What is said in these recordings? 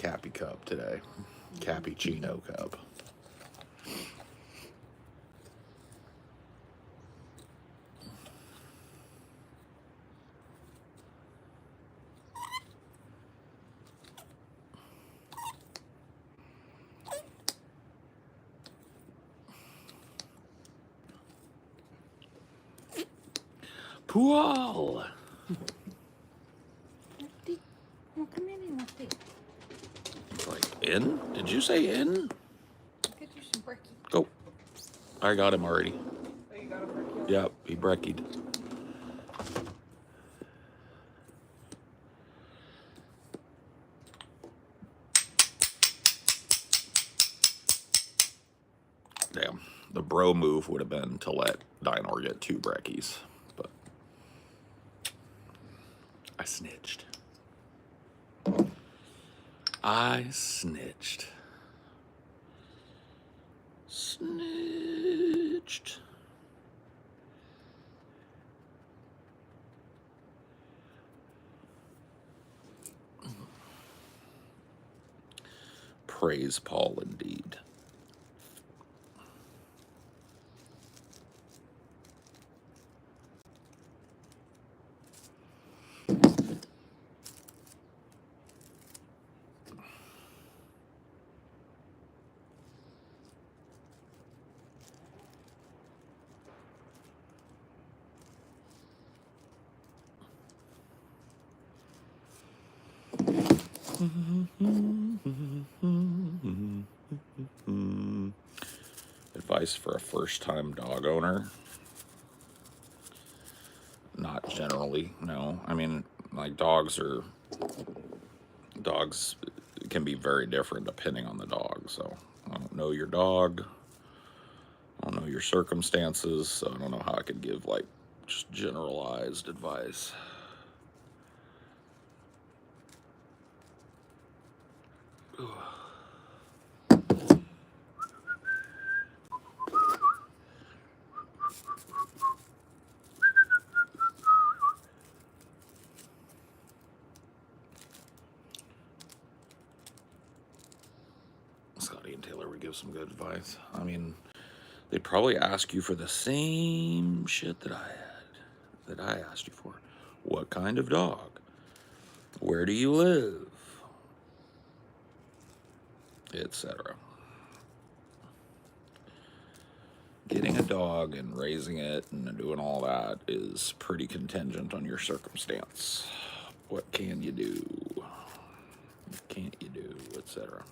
Cappy cup today. Cappuccino cup. Pool. It's like, in? Did you say in? Get you some brekkie. Go. I got him already. Oh, you got a brekkie? Yep, he brekkied. Damn. The bro move would have been to let Dinor get 2 brekkies, but I snitched. I snitched. Snitched. Praise Paul indeed. Advice for a first-time dog owner? Not generally, no. I mean, like dogs can be very different depending on the dog. So I don't know your dog. I don't know your circumstances. So I don't know how I could give like just generalized advice. Scotty and Taylor would give some good advice. I mean, they'd probably ask you for the same shit that I asked you for. What kind of dog? Where do you live? Etc. Getting a dog and raising it and doing all that is pretty contingent on your circumstance. What can you do? What can't you do? Etc.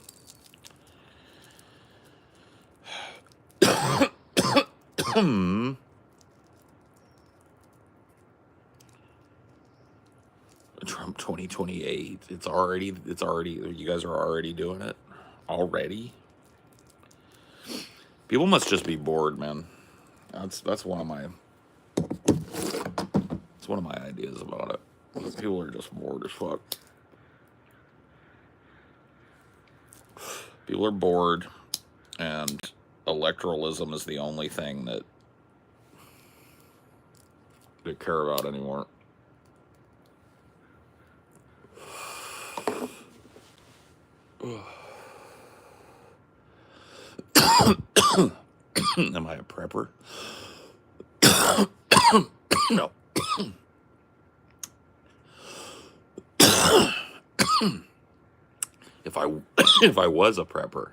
Trump 2028. It's already, you guys are already doing it? Already? People must just be bored, man. That's one of my ideas about it. People are just bored as fuck. People are bored, and electoralism is the only thing that they care about anymore. Am I a prepper? No. If I was a prepper,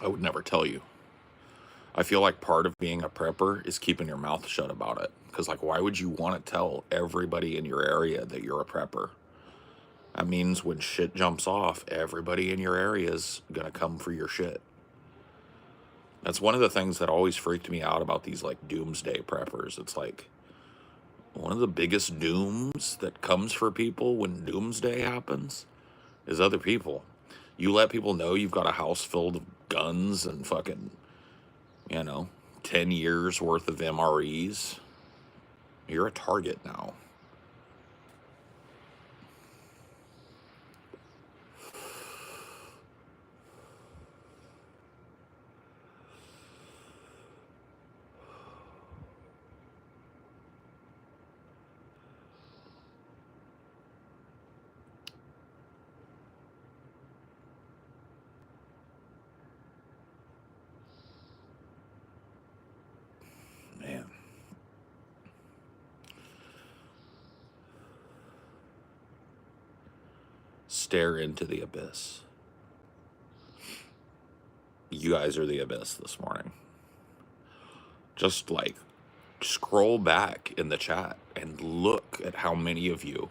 I would never tell you. I feel like part of being a prepper is keeping your mouth shut about it. Because, like, why would you want to tell everybody in your area that you're a prepper? That means when shit jumps off, everybody in your area is going to come for your shit. That's one of the things that always freaked me out about these, like, doomsday preppers. It's like, one of the biggest dooms that comes for people when doomsday happens is other people. You let people know you've got a house filled of guns and fucking, 10 years worth of MREs. You're a target now. stare into the abyss. You guys are the abyss this morning. Just like scroll back in the chat and look at how many of you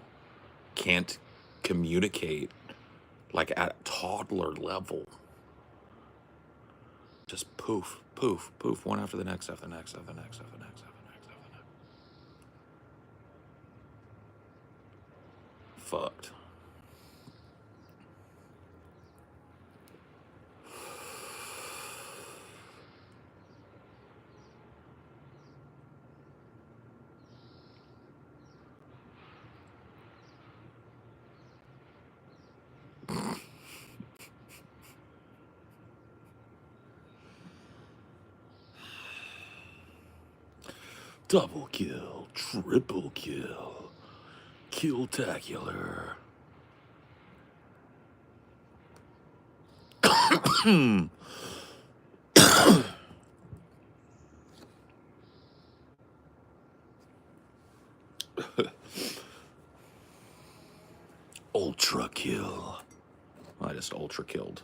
can't communicate like at toddler level. Just poof, poof, poof, one after the next, after the next, after the next, after the next, after the next, after the next. Fucked. Double kill, triple kill, kill-tacular. Ultra kill. I just ultra killed.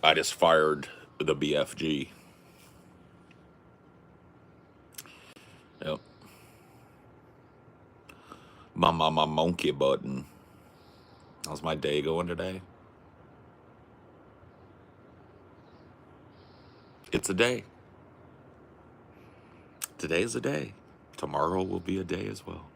I just fired the BFG. Yep. My monkey button. How's my day going today? It's a day. Today's a day. Tomorrow will be a day as well.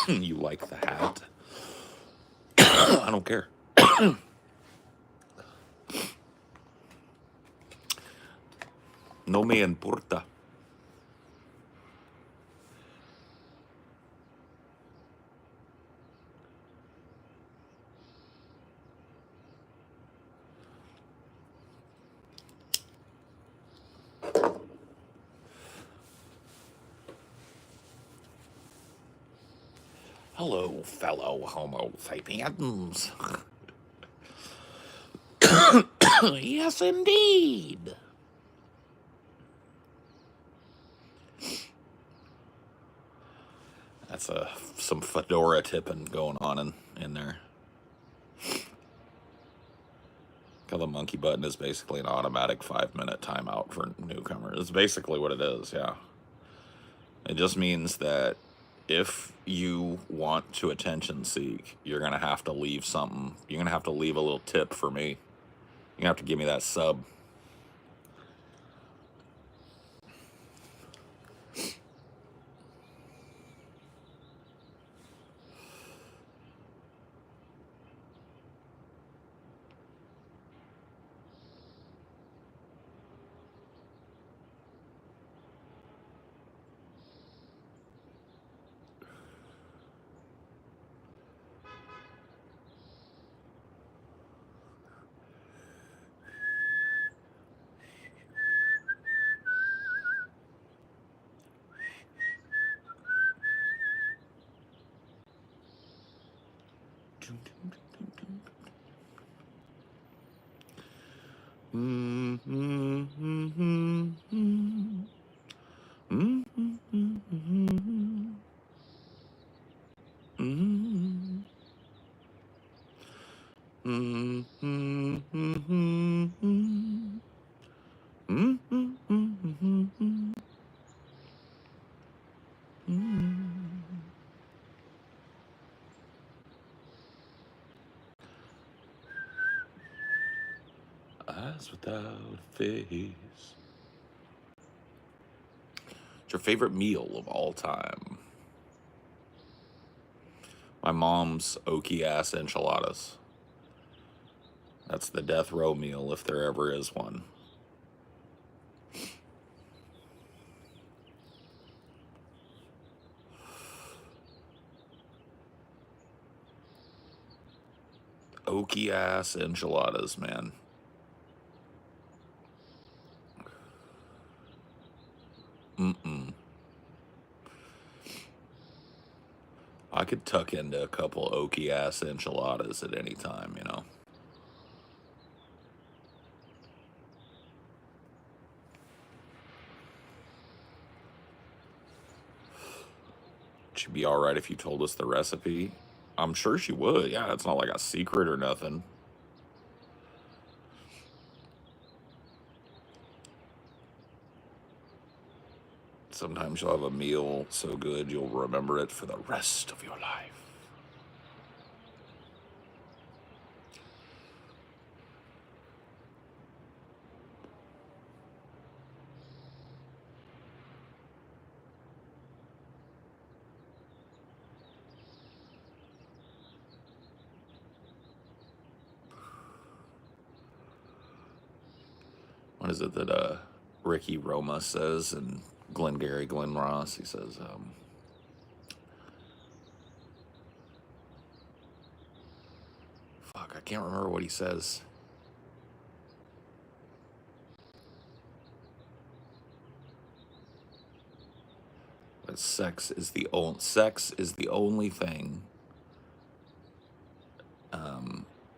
You like the hat? I don't care. No me importa. Hello, fellow Homo sapiens. Yes, indeed. That's some fedora tipping going on in there. The monkey button is basically an automatic 5-minute timeout for newcomers. It's basically what it is, yeah. It just means that if you want to attention seek, you're going to have to leave something. You're going to have to leave a little tip for me. You're going to have to give me that sub. Eyes without a face. What's your favorite meal of all time? My mom's oaky ass enchiladas. That's the death row meal if there ever is one. Oaky ass enchiladas, man. I could tuck into a couple oaky ass enchiladas at any time, you know. She'd be all right if you told us the recipe. I'm sure she would. Yeah, it's not like a secret or nothing. Sometimes you'll have a meal so good you'll remember it for the rest of your life. What is it that Ricky Roma says and Glengarry Glen Ross? He says, fuck, I can't remember what he says. But sex is the only thing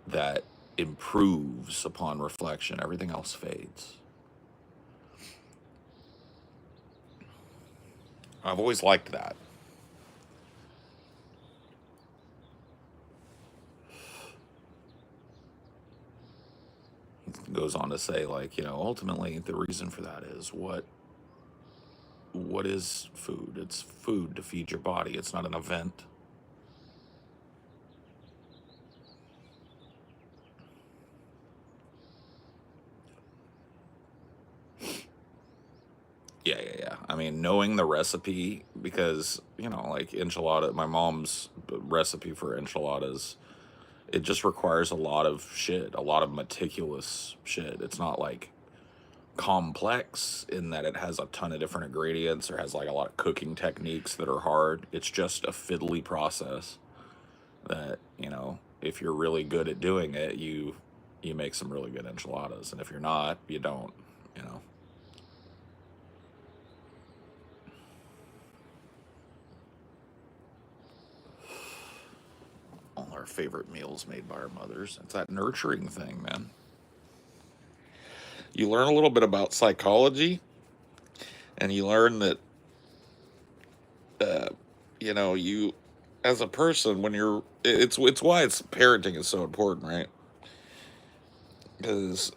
that improves upon reflection. Everything else fades. I've always liked that. He goes on to say, like, you know, ultimately the reason for that is what is food? It's food to feed your body. It's not an event. Yeah. I mean, knowing the recipe, because, you know, like enchilada, my mom's recipe for enchiladas, it just requires a lot of shit, a lot of meticulous shit. It's not like complex in that it has a ton of different ingredients or has like a lot of cooking techniques that are hard. It's just a fiddly process that, you know, if you're really good at doing it, you make some really good enchiladas. And if you're not, you don't, you know. All our favorite meals made by our mothers. It's that nurturing thing, man. You learn a little bit about psychology, and you learn that, you know, you, as a person, when you're, it's why it's parenting is so important, right? Because,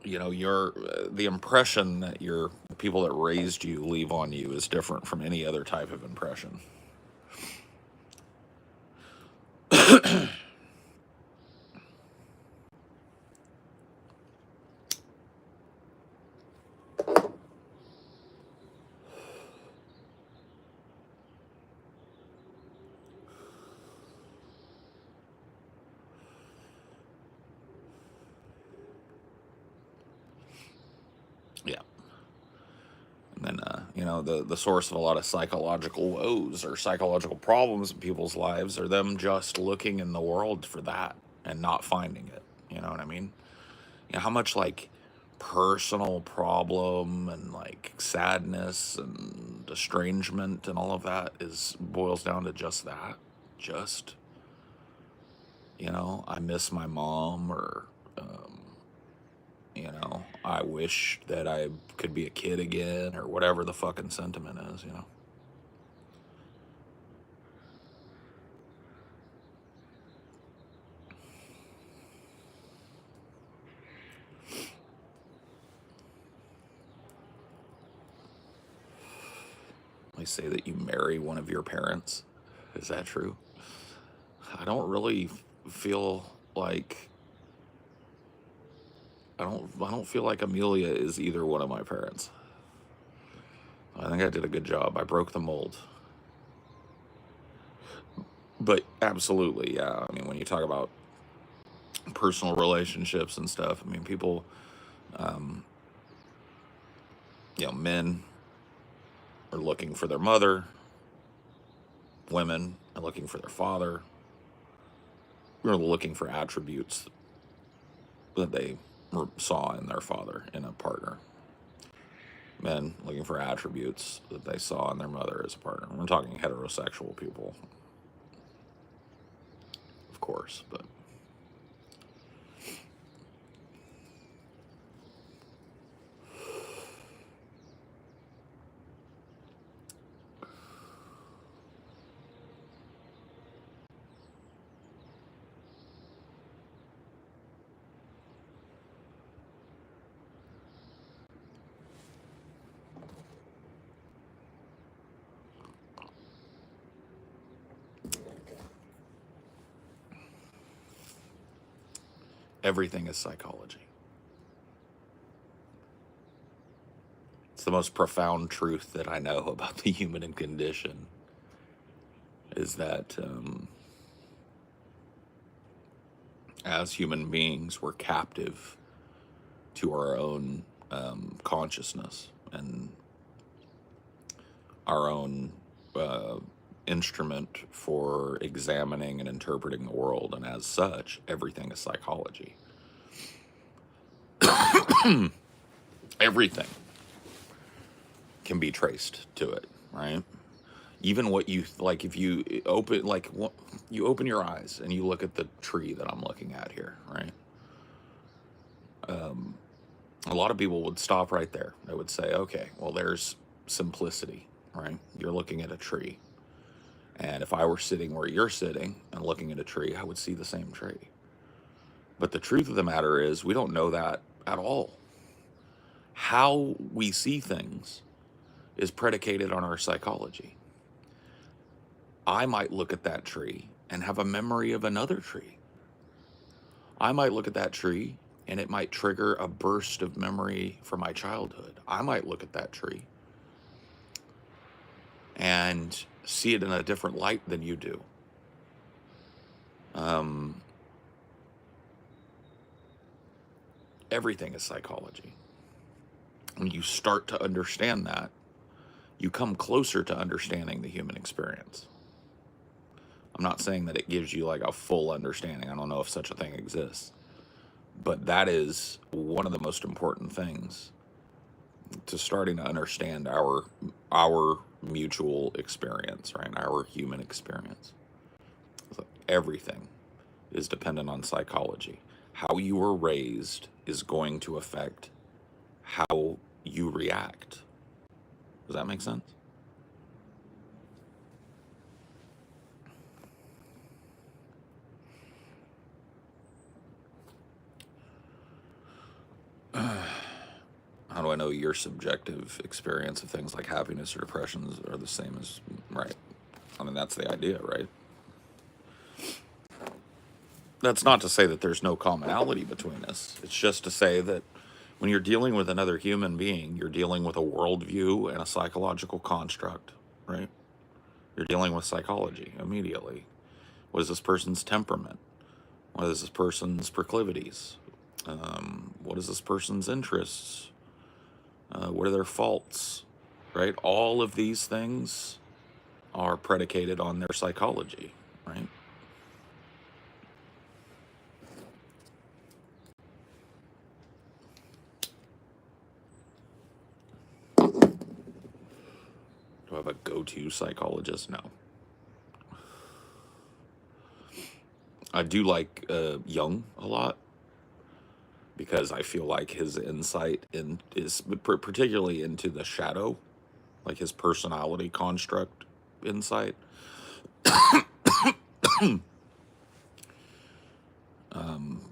you know, your the impression that your the people that raised you leave on you is different from any other type of impression. Yeah. And then, you know, the source of a lot of psychological woes or psychological problems in people's lives are them just looking in the world for that and not finding it. You know what I mean? You know, how much like personal problem and like sadness and estrangement and all of that is boils down to just that. Just, you know, I miss my mom, or, you know, I wish that I could be a kid again, or whatever the fucking sentiment is, you know. They say that you marry one of your parents. Is that true? I don't really feel like I don't feel like Amelia is either one of my parents. I think I did a good job. I broke the mold. But absolutely, yeah. I mean, when you talk about personal relationships and stuff, I mean, people, you know, men are looking for their mother, women are looking for their father, they're looking for attributes that they saw in their father in a partner. Men looking for attributes that they saw in their mother as a partner. We're talking heterosexual people, of course, but everything is psychology. It's the most profound truth that I know about the human condition is that as human beings, we're captive to our own consciousness and our own instrument for examining and interpreting the world. And as such, everything is psychology. Everything can be traced to it, right? Even what you like, if you open, like, you open your eyes and you look at the tree that I'm looking at here, right? A lot of people would stop right there. They would say, okay, well, there's simplicity, right? You're looking at a tree. And if I were sitting where you're sitting and looking at a tree, I would see the same tree. But the truth of the matter is, we don't know that at all. How we see things is predicated on our psychology. I might look at that tree and have a memory of another tree. I might look at that tree and it might trigger a burst of memory from my childhood. I might look at that tree and see it in a different light than you do. Everything is psychology. When you start to understand that, you come closer to understanding the human experience. I'm not saying that it gives you like a full understanding. I don't know if such a thing exists. But that is one of the most important things to starting to understand our mutual experience, right? Our human experience. So everything is dependent on psychology. How you were raised is going to affect how you react. Does that make sense? How do I know your subjective experience of things like happiness or depressions are the same as, right? I mean, that's the idea, right? That's not to say that there's no commonality between us. It's just to say that when you're dealing with another human being, you're dealing with a worldview and a psychological construct, right? You're dealing with psychology immediately. What is this person's temperament? What is this person's proclivities? What is this person's interests? What are their faults, right? All of these things are predicated on their psychology, right? Do I have a go-to psychologist? No. I do like Jung a lot because I feel like his insight is particularly into the shadow, like his personality construct insight.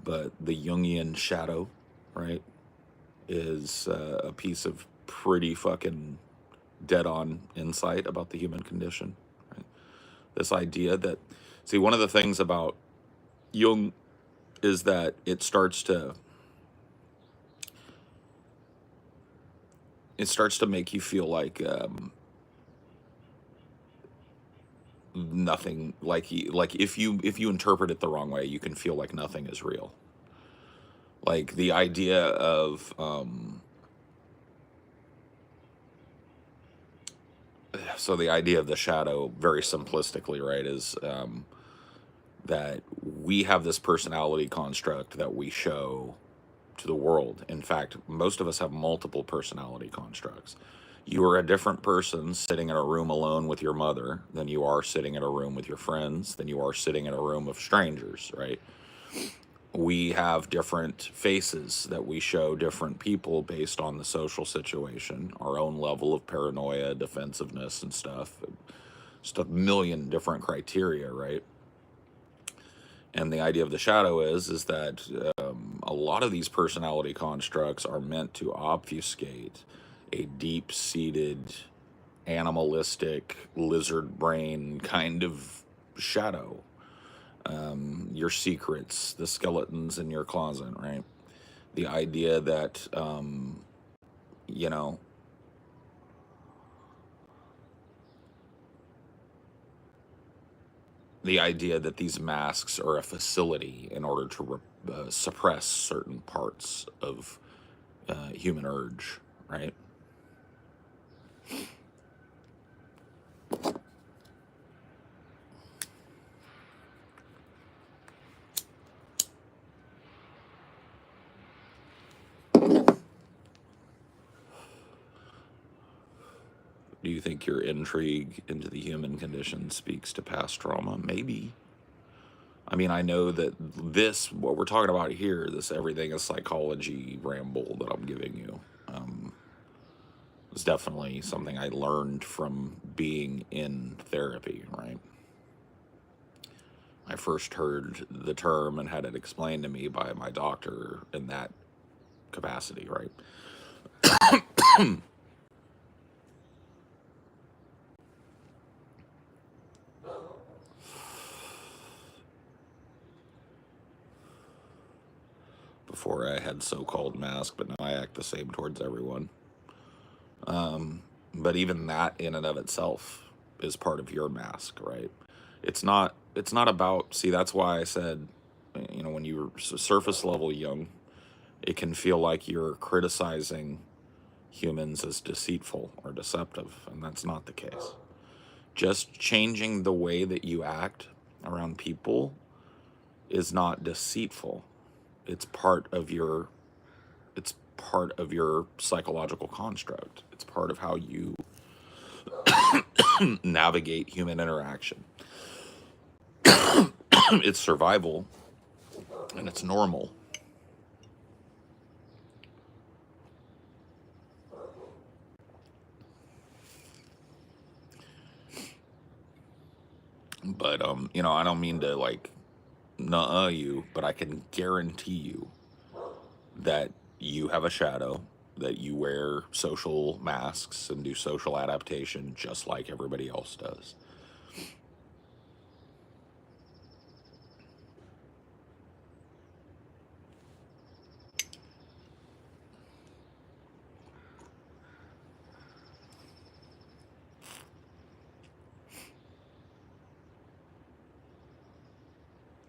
But the Jungian shadow, right, is a piece of pretty fucking dead-on insight about the human condition. Right? This idea that, see, one of the things about Jung is that it starts to make you feel like nothing, like if you interpret it the wrong way, you can feel like nothing is real. Like the idea of so the idea of the shadow, very simplistically, right, is that we have this personality construct that we show to the world. In fact, most of us have multiple personality constructs. You are a different person sitting in a room alone with your mother than you are sitting in a room with your friends, than you are sitting in a room of strangers, right? We have different faces that we show different people based on the social situation, our own level of paranoia, defensiveness, and stuff. Just a million different criteria, right? And the idea of the shadow is that a lot of these personality constructs are meant to obfuscate a deep-seated, animalistic, lizard brain kind of shadow. Your secrets, the skeletons in your closet, right? The idea that, you know, the idea that these masks are a facility in order to suppress certain parts of human urge, right? Do you think your intrigue into the human condition speaks to past trauma? Maybe. I mean, I know that what we're talking about here, this everything is psychology ramble that I'm giving you, is definitely something I learned from being in therapy, right? I first heard the term and had it explained to me by my doctor in that capacity, right? Before I had so-called mask, but now I act the same towards everyone. But even that in and of itself is part of your mask, right? It's not about, see, that's why I said, when you're surface level young, it can feel like you're criticizing humans as deceitful or deceptive, and that's not the case. Just changing the way that you act around people is not deceitful. It's part of your psychological construct. It's part of how you navigate human interaction. It's survival and it's normal. But I don't mean to like nuh-uh you, but I can guarantee you that you have a shadow, that you wear social masks and do social adaptation just like everybody else does.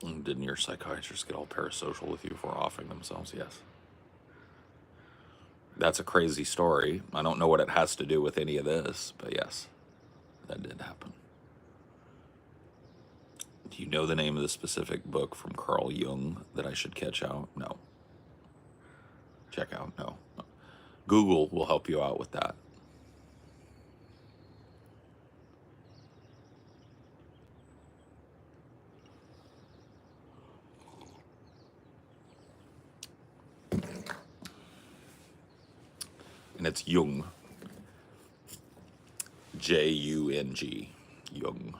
And didn't your psychiatrist get all parasocial with you for offing themselves? Yes. That's a crazy story. I don't know what it has to do with any of this, but yes, that did happen. Do you know the name of the specific book from Carl Jung that I should catch out? No. Check out? No. Google will help you out with that. And it's Jung. Jung. Jung.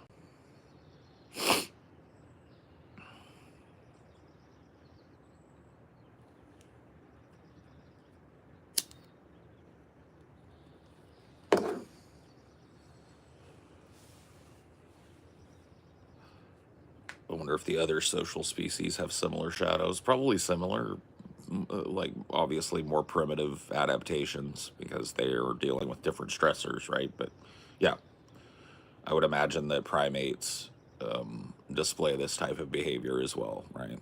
I wonder if the other social species have similar shadows. Probably similar, like obviously more primitive adaptations because they are dealing with different stressors, right? But yeah, I would imagine that primates display this type of behavior as well, right?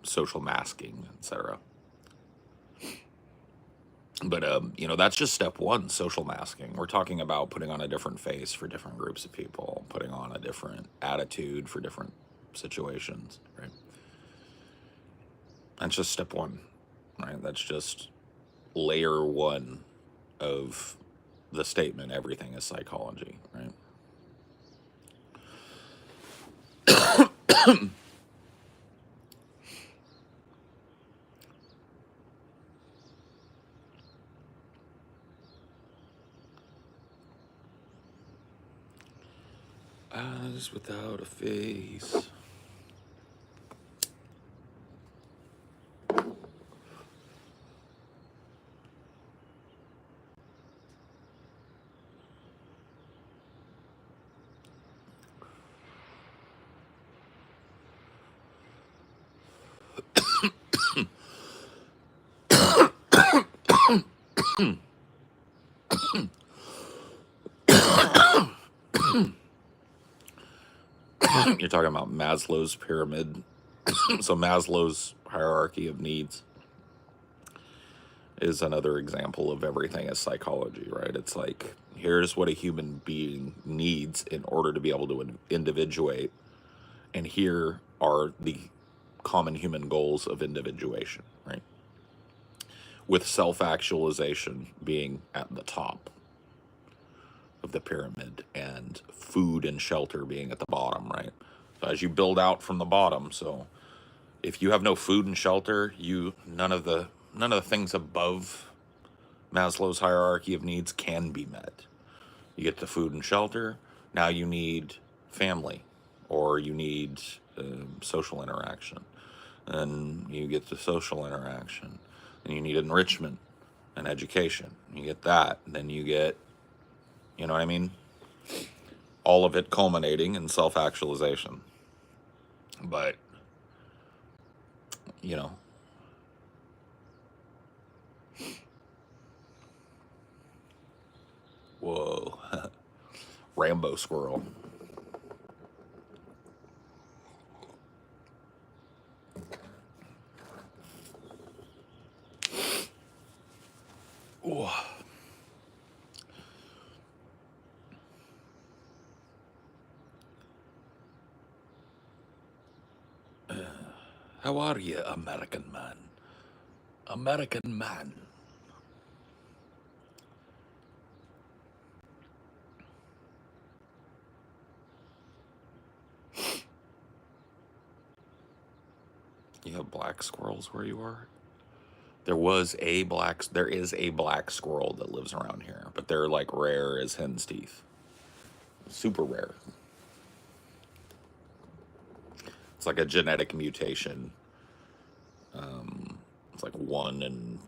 Social masking, etc. But that's just step one, social masking. We're talking about putting on a different face for different groups of people, putting on a different attitude for different situations, right? That's just step one. right? That's just layer one of the statement, everything is psychology, right? Eyes without a face. You're talking about Maslow's pyramid. So Maslow's hierarchy of needs is another example of everything as psychology, right? It's like, here's what a human being needs in order to be able to individuate, and here are the common human goals of individuation, right? With self-actualization being at the top of the pyramid and food and shelter being at the bottom, right? So as you build out from the bottom, so if you have no food and shelter, none of the things above Maslow's hierarchy of needs can be met. You get the food and shelter, now you need family, or you need social interaction, and you get the social interaction, and you need enrichment and education. You get that, and then you get, you know what I mean? All of it culminating in self-actualization. But, you know, whoa, Rambo squirrel. Ooh. How are you, American man? American man. You have black squirrels where you are? There is a black squirrel that lives around here, but they're like rare as hen's teeth. Super rare. It's like a genetic mutation. It's like one in,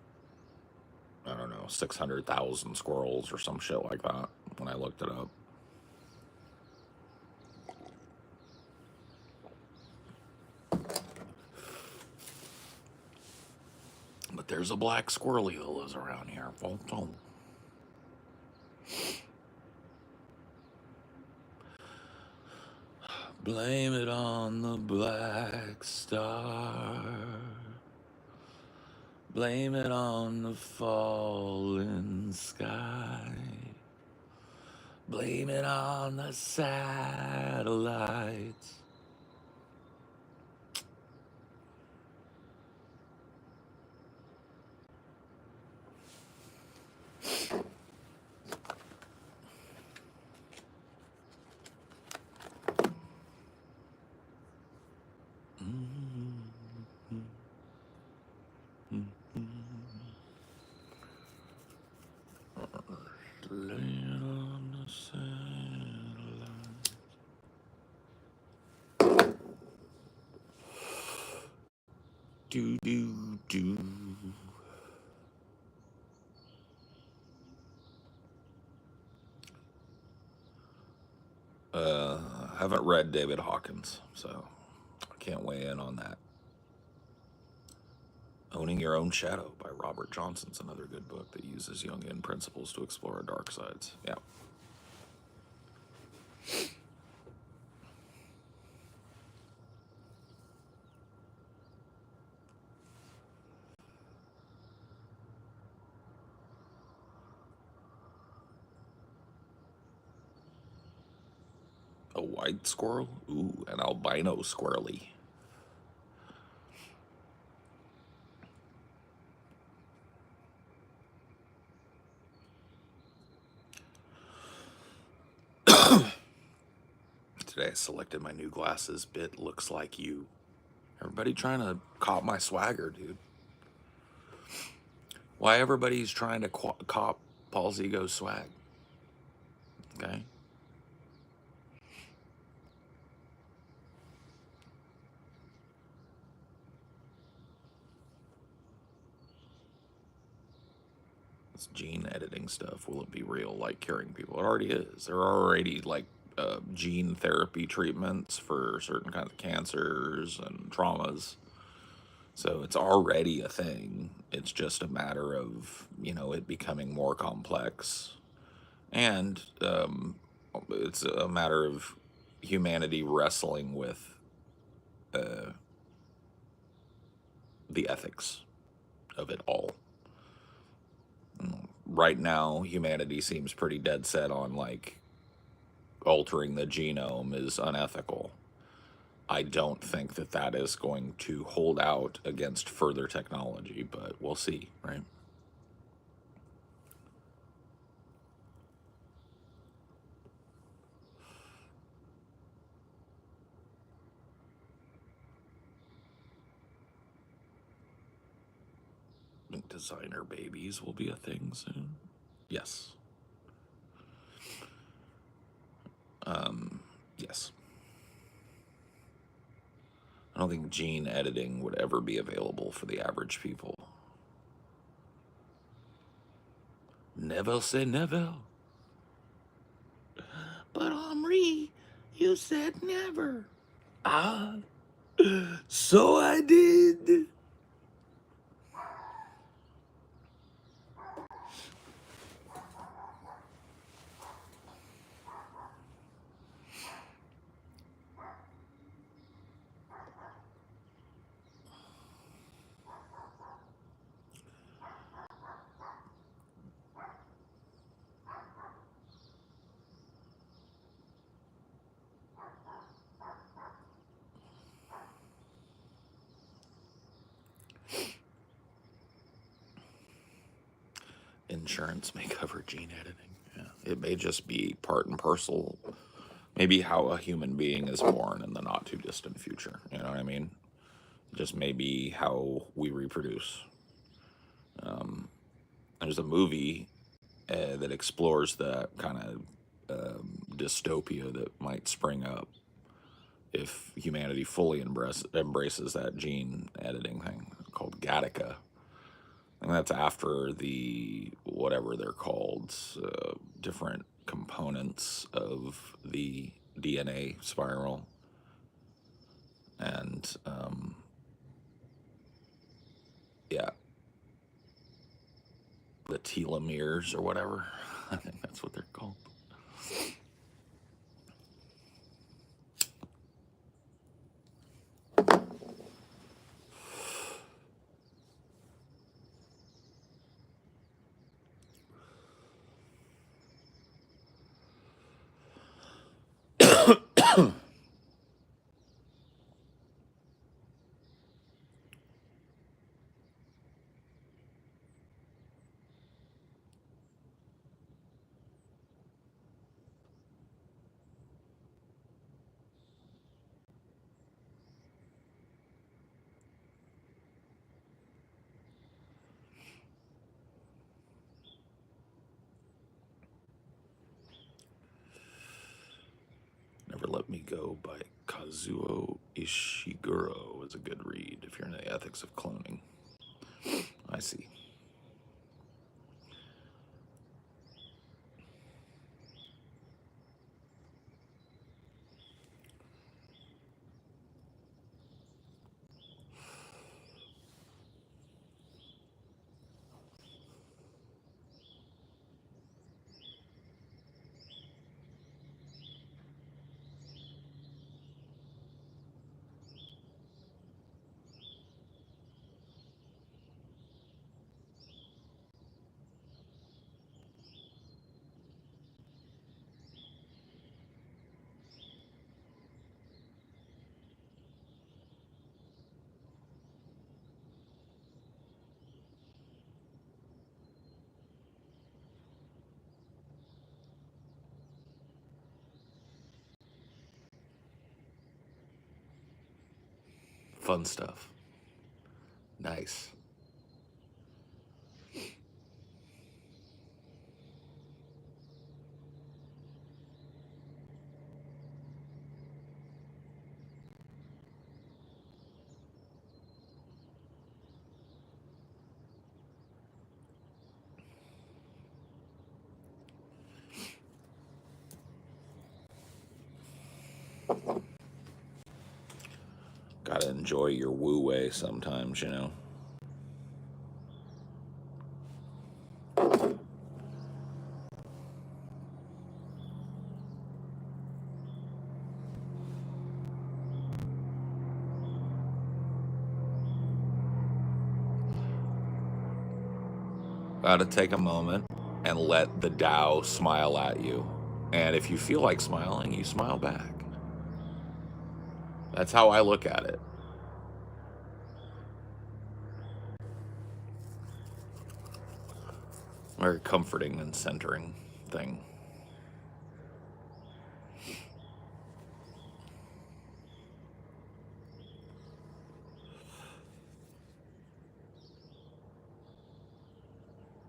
I don't know, 600,000 squirrels or some shit like that when I looked it up. But there's a black squirrely that lives around here. Blame it on the black star. Blame it on the falling sky. Blame it on the satellites. Blame it on the satellites. Do do do. Haven't read David Hawkins, so I can't weigh in on that. Owning Your Own Shadow by Robert Johnson's another good book that uses Jungian principles to explore our dark sides. Yeah. A white squirrel? Ooh, an albino squirrely. Today I selected my new glasses. Bit looks like you. Everybody trying to cop my swagger, dude. Why everybody's trying to cop Paul's ego swag? Okay. This gene editing stuff, will it be real, like curing people? It already is. There are already like gene therapy treatments for certain kinds of cancers and traumas. So it's already a thing. It's just a matter of, it becoming more complex. And it's a matter of humanity wrestling with the ethics of it all. Right now, humanity seems pretty dead set on like altering the genome is unethical. I don't think that that is going to hold out against further technology, but we'll see, right? I think designer babies will be a thing soon. Yes. Yes. I don't think gene editing would ever be available for the average people. Never say never. But Henri, you said never. Ah, so I did. Insurance may cover gene editing. Yeah. It may just be part and parcel, maybe how a human being is born in the not too distant future. You know what I mean? Just maybe how we reproduce. There's a movie that explores that kind of dystopia that might spring up if humanity fully embraces that gene editing thing called Gattaca. And that's after the whatever they're called, different components of the DNA spiral. And yeah, the telomeres or whatever. I think that's what they're called. Never Let Me Go by Kazuo Ishiguro is a good read if you're into the ethics of cloning. I see. fun stuff. Nice. Gotta enjoy your woo way sometimes, you know. Gotta take a moment and let the Tao smile at you. And if you feel like smiling, you smile back. That's how I look at it. Very comforting and centering thing.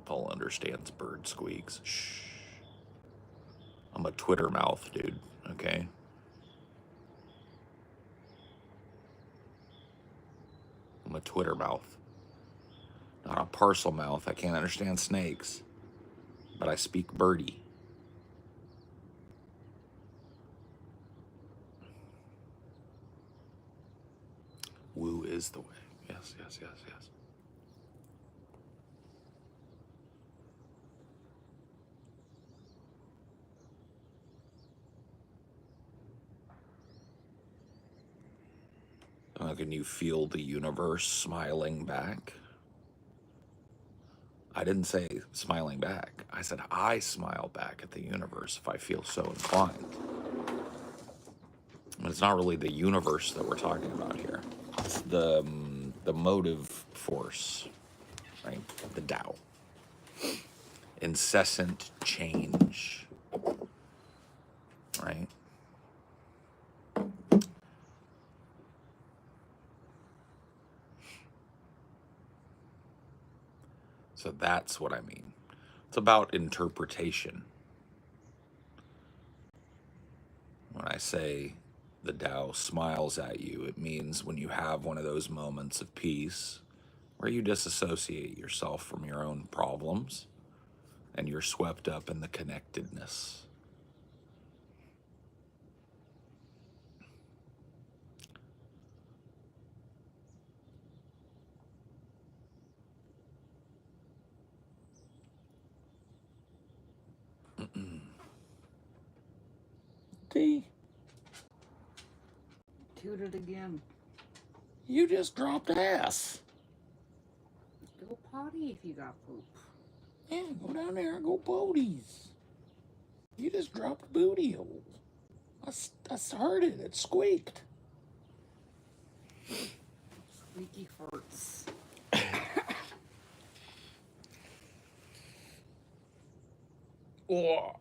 Paul understands bird squeaks. Shh. I'm a Twitter mouth, dude. Okay? I'm a Twitter mouth. Not a parcel mouth. I can't understand snakes. But I speak birdie. Woo is the way. Yes, yes, yes, yes. Can you feel the universe smiling back? I didn't say smiling back. I said I smile back at the universe if I feel so inclined. But it's not really the universe that we're talking about here. It's the motive force, right? The Tao. Incessant change, right? So that's what I mean. It's about interpretation. When I say the Tao smiles at you, it means when you have one of those moments of peace where you disassociate yourself from your own problems and you're swept up in the connectedness. T, Toot it again. you just dropped ass. Go potty if you got poop. Yeah, go down there and go booties. You just dropped booty hole. I heard it. It squeaked. Squeaky farts. Oh.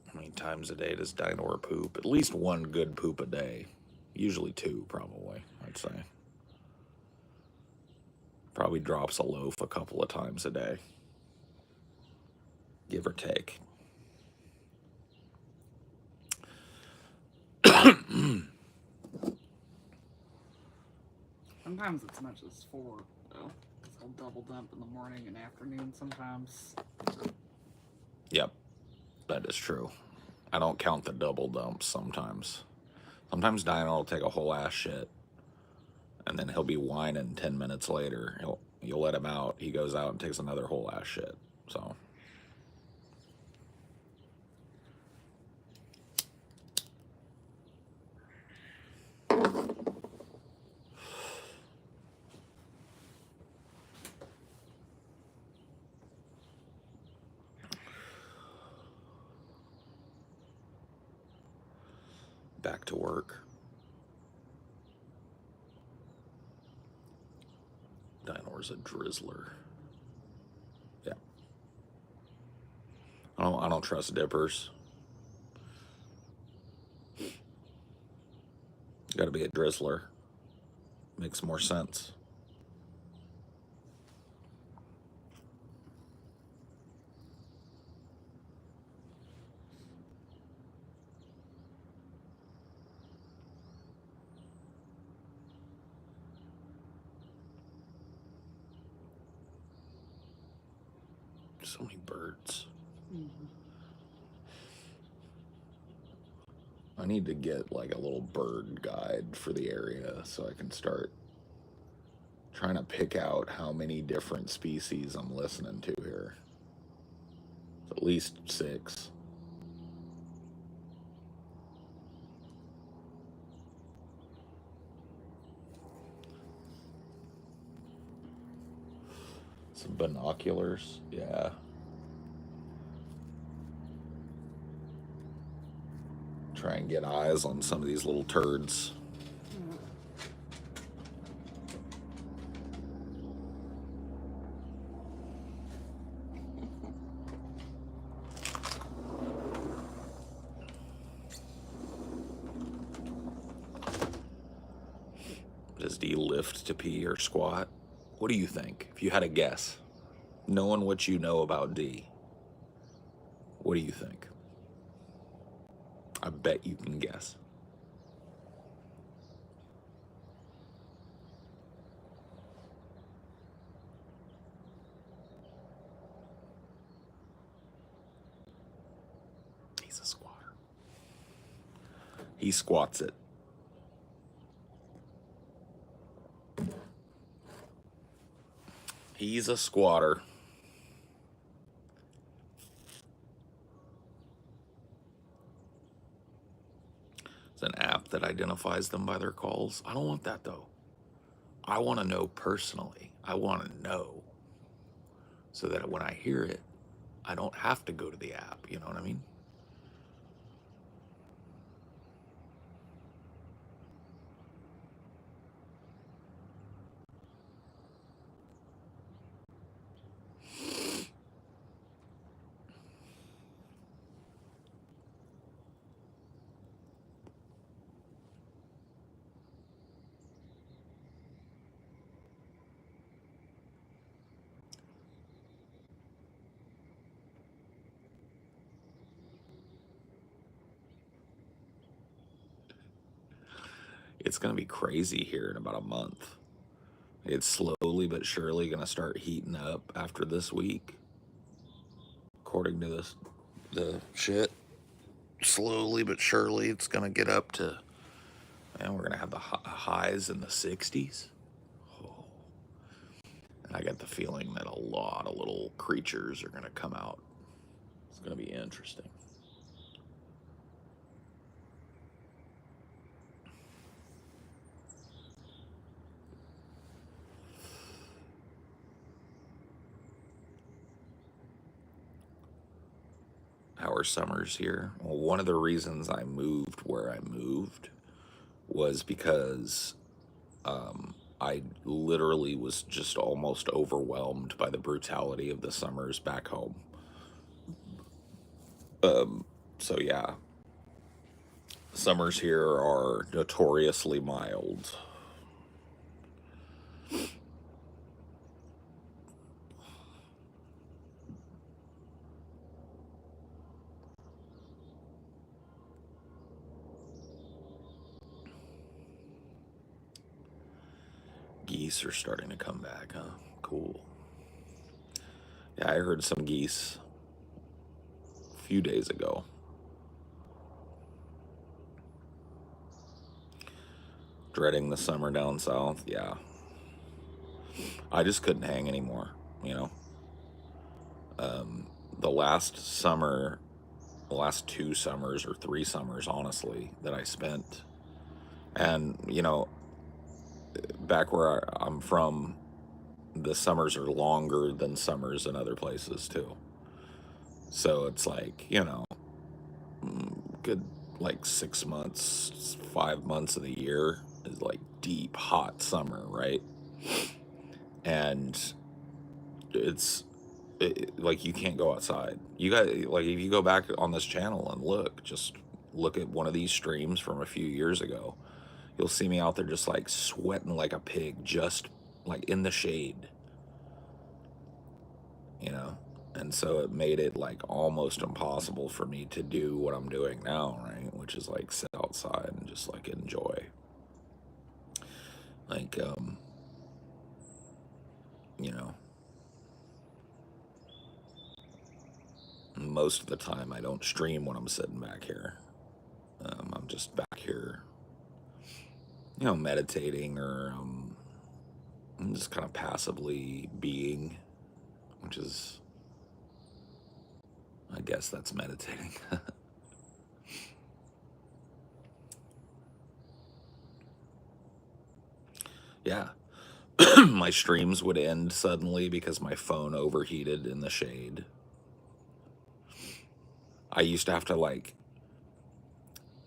How many times a day does Dinor poop? At least one good poop a day. Usually two, probably, I'd say. Probably drops a loaf a couple of times a day. Give or take. Sometimes it's much as 4, though. Because I'll double dump in the morning and afternoon sometimes. Yep, that is true. I don't count the double dumps sometimes. Sometimes Dino will take a whole ass shit, and then he'll be whining 10 minutes later. You'll let him out. He goes out and takes another whole ass shit. So. back to work. Dinor's a drizzler. Yeah. I don't trust dippers. Got to be a drizzler. Makes more sense. So many birds. I need to get like a little bird guide for the area so I can start trying to pick out how many different species I'm listening to here. At least 6. Some binoculars, yeah. Try and get eyes on some of these little turds. Does D lift to pee or squat? What do you think? If you had a guess, knowing what you know about D, what do you think? I bet you can guess. He's a squatter. He squats it. He's a squatter. It's an app that identifies them by their calls. I don't want that though. I want to know personally. I want to know so that when I hear it, I don't have to go to the app. You know what I mean? It's going to be crazy here in about a month. It's slowly but surely going to start heating up after this week. According to the shit, slowly but surely it's going to get up to, and we're going to have the highs in the 60s. Oh. And I get the feeling that a lot of little creatures are going to come out. It's going to be interesting. How are summers here? Well, one of the reasons I moved where I moved was because I literally was just almost overwhelmed by the brutality of the summers back home. So yeah, summers here are notoriously mild. Geese are starting to come back, huh? Cool. Yeah, I heard some geese a few days ago. Dreading the summer down south, yeah. I just couldn't hang anymore, you know. The last summer, the last 2 summers or 3 summers, honestly, that I spent, and you know, back where I'm from, the summers are longer than summers in other places too. So it's like, you know, good like 6 months, 5 months of the year is like deep, hot summer, right? And it's like you can't go outside. You got like if you go back on this channel and just look at one of these streams from a few years ago, you'll see me out there just like sweating like a pig, just like in the shade, you know? And so it made it like almost impossible for me to do what I'm doing now, right? Which is like sit outside and just like enjoy. Like, you know, most of the time I don't stream when I'm sitting back here. I'm just back here, you know, meditating or I'm just kind of passively being, which is, I guess that's meditating. Yeah. My streams would end suddenly because my phone overheated in the shade. I used to have to like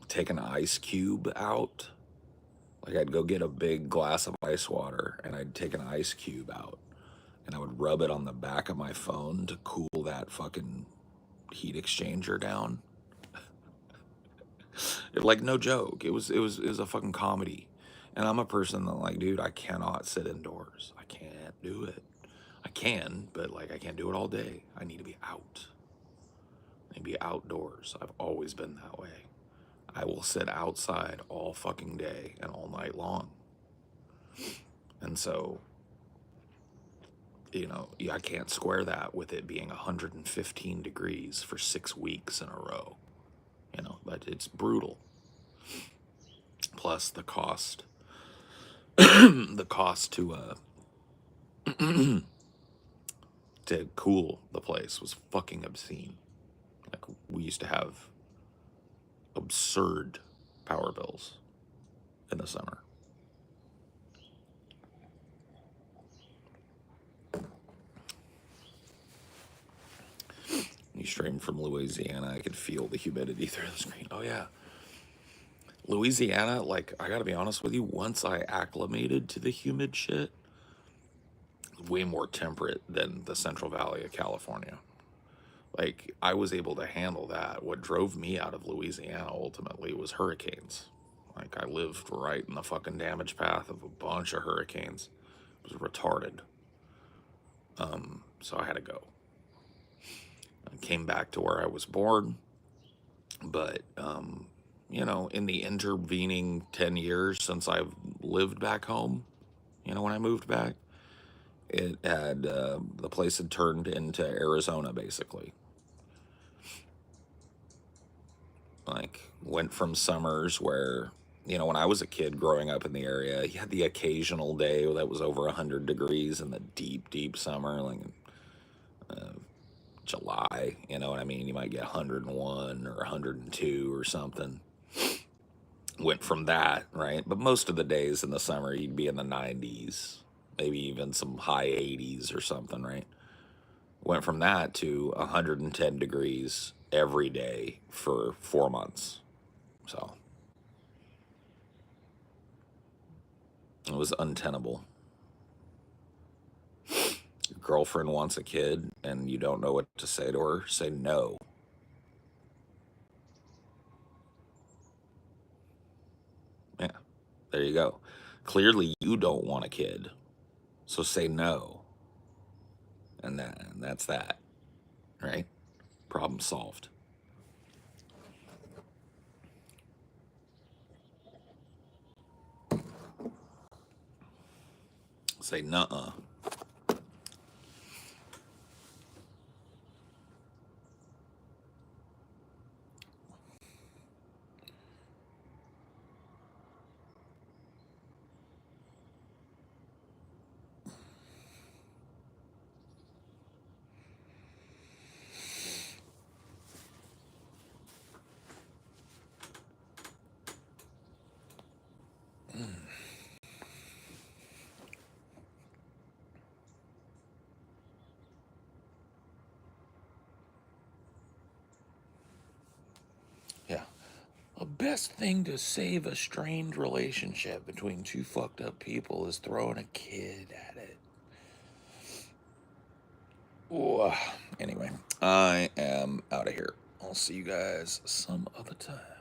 take an ice cube out. Like I'd go get a big glass of ice water and I'd take an ice cube out and I would rub it on the back of my phone to cool that fucking heat exchanger down. Like no joke. It was a fucking comedy. And I'm a person that like, dude, I cannot sit indoors. I can't do it. I can, but like I can't do it all day. I need to be out. I need to be outdoors. I've always been that way. I will sit outside all fucking day and all night long. And so, you know, I can't square that with it being 115 degrees for 6 weeks in a row. You know, but it's brutal. Plus the cost, the cost to cool the place was fucking obscene. Like we used to have absurd power bills in the summer. You streamed from Louisiana, I could feel the humidity through the screen. Oh yeah. Louisiana, like I gotta be honest with you, once I acclimated to the humid shit, way more temperate than the Central Valley of California. Like I was able to handle that. What drove me out of Louisiana ultimately was hurricanes. Like I lived right in the fucking damage path of a bunch of hurricanes. It was retarded. So I had to go. I came back to where I was born, but you know, in the intervening 10 years since I've lived back home, you know, when I moved back, it had the place had turned into Arizona basically. Like went from summers where, you know, when I was a kid growing up in the area, you had the occasional day that was over 100 degrees in the deep, deep summer, like July, you know what I mean? You might get 101 or 102 or something. Went from that, right? But most of the days in the summer, you'd be in the 90s, maybe even some high 80s or something, right? Went from that to 110 degrees every day for 4 months. So it was untenable. Your girlfriend wants a kid and you don't know what to say to her, say no. Yeah, there you go. Clearly you don't want a kid, so say no. And that's that, right? Problem solved. Say nuh-uh. best thing to save a strained relationship between two fucked up people is throwing a kid at it. Ooh. Anyway, I am out of here. I'll see you guys some other time.